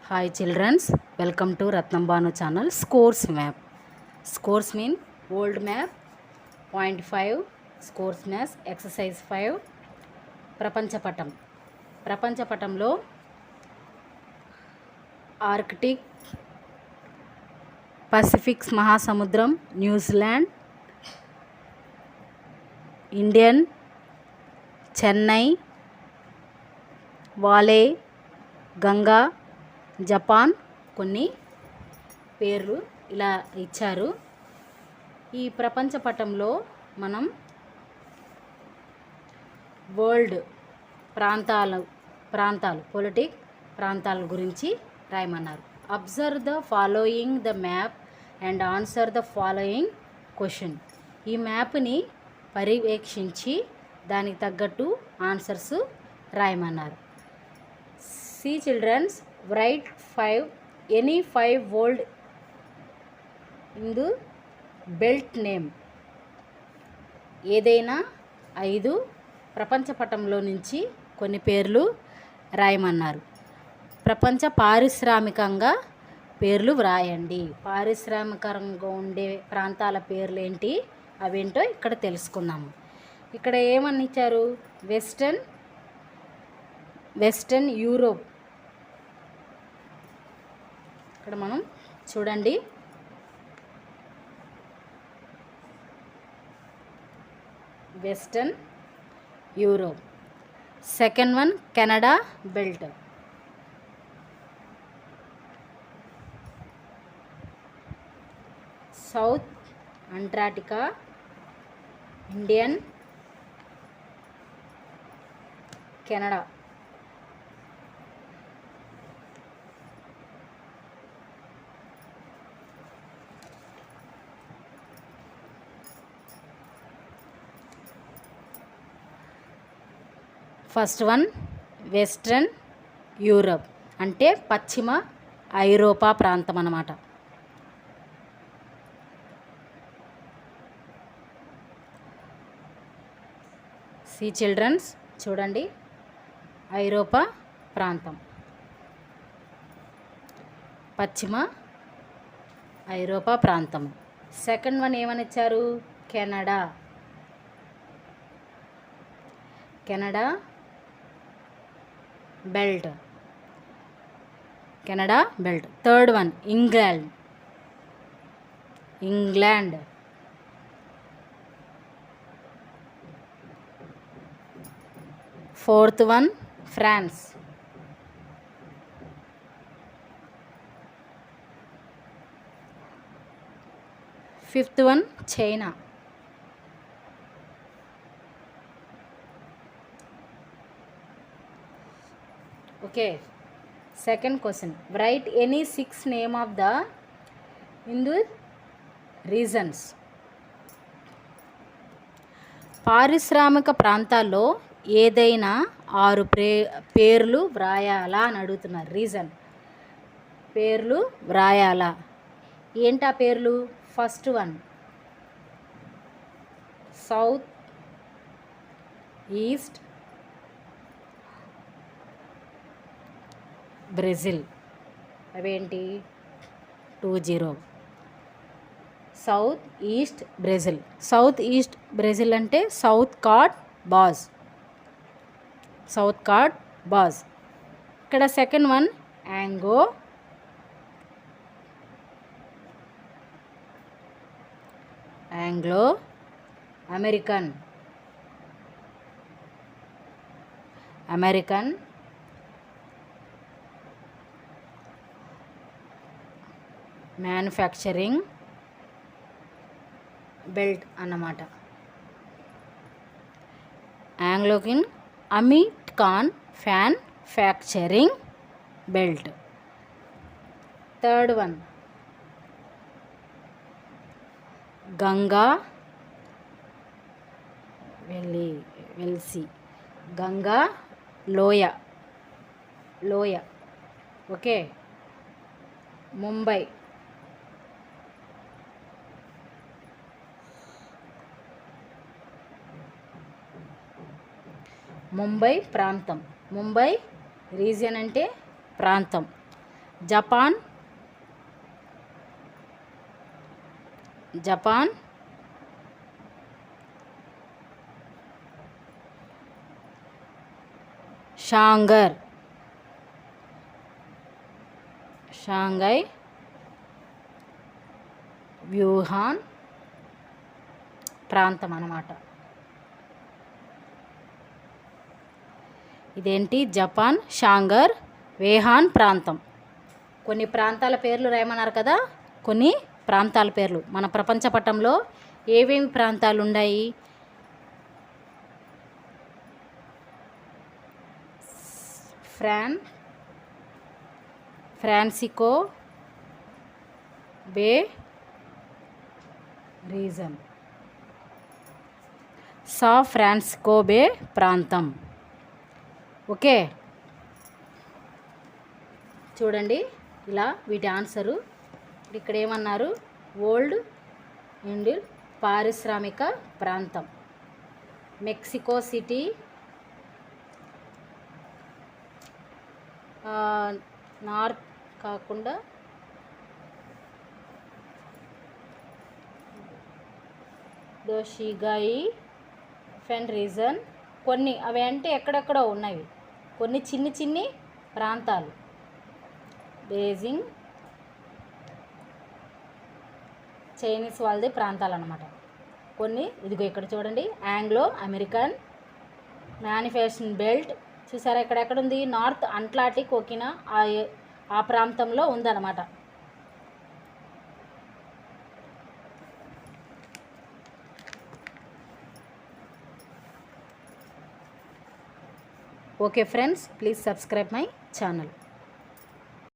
Hi childrens, welcome to Ratnam Banu channel. Scores map. Scores mean world map. Point 5 scores mass exercise 5 ప్రపంచపటం. ప్రపంచపటంలో Arctic, Pacific మహాసముద్రం, New Zealand, Indian, Chennai, వాలే, Ganga, Japan కొన్ని పేర్లు ఇలా ఇచ్చారు. ఈ ప్రపంచ పటంలో మనం వరల్డ్ ప్రాంతాలు పొలిటిక్ ప్రాంతాల గురించి రాయమన్నారు. Observe the following the map and answer the following question. ఈ మ్యాప్ని పర్యవేక్షించి దానికి తగ్గట్టు ఆన్సర్స్ రాయమన్నారు. సి children's, write 5 world in the belt name. ఏదైనా 5 ప్రపంచపటంలో నుంచి కొన్ని పేర్లు రాయమన్నారు. ప్రపంచ పారిశ్రామికంగా పేర్లు వ్రాయండి. పారిశ్రామికంగా ఉండే ప్రాంతాల పేర్లు ఏంటి, అవేంటో ఇక్కడ తెలుసుకుందాము. ఇక్కడ ఏమని ఇచ్చారు? Western Europe. ఇక్కడ మనం చూడండి, western Europe. Second one Canada belt. South Antarctica, Indian, Canada. First one western Europe అంటే పశ్చిమ ఐరోపా ప్రాంతం అన్నమాట. సి చిల్డ్రన్స్ చూడండి, ఐరోపా ప్రాంతం, పశ్చిమ ఐరోపా ప్రాంతం. సెకండ్ వన్ ఏమని ఇచ్చారు? Canada belt. Third one England. Fourth one France. Fifth one China. Okay, second question, write any 6 name of the Hindu regions. పారిశ్రామిక ప్రాంతాల్లో ఏదైనా 6 పేర్లు వ్రాయాలా అని అడుగుతున్నారు. రీజన్ పేర్లు వ్రాయాలా. ఏంటా పేర్లు? First one south east Brazil. అవేంటి? 20. సౌత్ ఈస్ట్ బ్రెజిల్ అంటే సౌత్ కార్డ్ బాజ్. ఇక్కడ second one Anglo American manufacturing belt అన్నమాట. ఆంగ్లోకిన్ అమెరికన్ ఫ్యాక్చరింగ్ belt. Third one Ganga Ganga లోయ. ఓకే, ముంబై ప్రాంతం. ముంబై రీజియన్ అంటే ప్రాంతం. జపాన్, జపాన్, షాంఘర్, షాంఘై, వ్యూహాన్ ప్రాంతం అన్నమాట. ఇదేంటి? జపాన్, షాంఘర్, వేహాన్ ప్రాంతం. కొన్ని ప్రాంతాల పేర్లు రాయమన్నారు కదా, కొన్ని ప్రాంతాల పేర్లు. మన ప్రపంచ పటంలో ఏవేమి ప్రాంతాలు ఉన్నాయి? ఫ్రాన్సిస్కో బే రీజన్, ఫ్రాన్సిస్కో బే ప్రాంతం. ఓకే, చూడండి ఇలా వీటి ఆన్సరు. ఇక్కడ ఏమన్నారు? ఓల్డ్ ఇండియన్ పారిశ్రామిక ప్రాంతం, మెక్సికో సిటీ, నార్త్ కాకుండా దోషిగాయి ఫెన్ రీజన్. కొన్ని అవి అంటే ఎక్కడెక్కడో ఉన్నవి, కొన్ని చిన్ని చిన్ని ప్రాంతాలు. బీజింగ్ చైనీస్ వాళ్ళది ప్రాంతాలు అన్నమాట. కొన్ని ఇదిగో ఇక్కడ చూడండి, ఆంగ్లో అమెరికన్ మ్యానుఫ్యాక్చరింగ్ బెల్ట్. చూసారా ఎక్కడెక్కడ ఉంది? నార్త్ అట్లాంటిక్ ఓకినా ఆ ప్రాంతంలో ఉందన్నమాట. Okay friends, please subscribe my channel.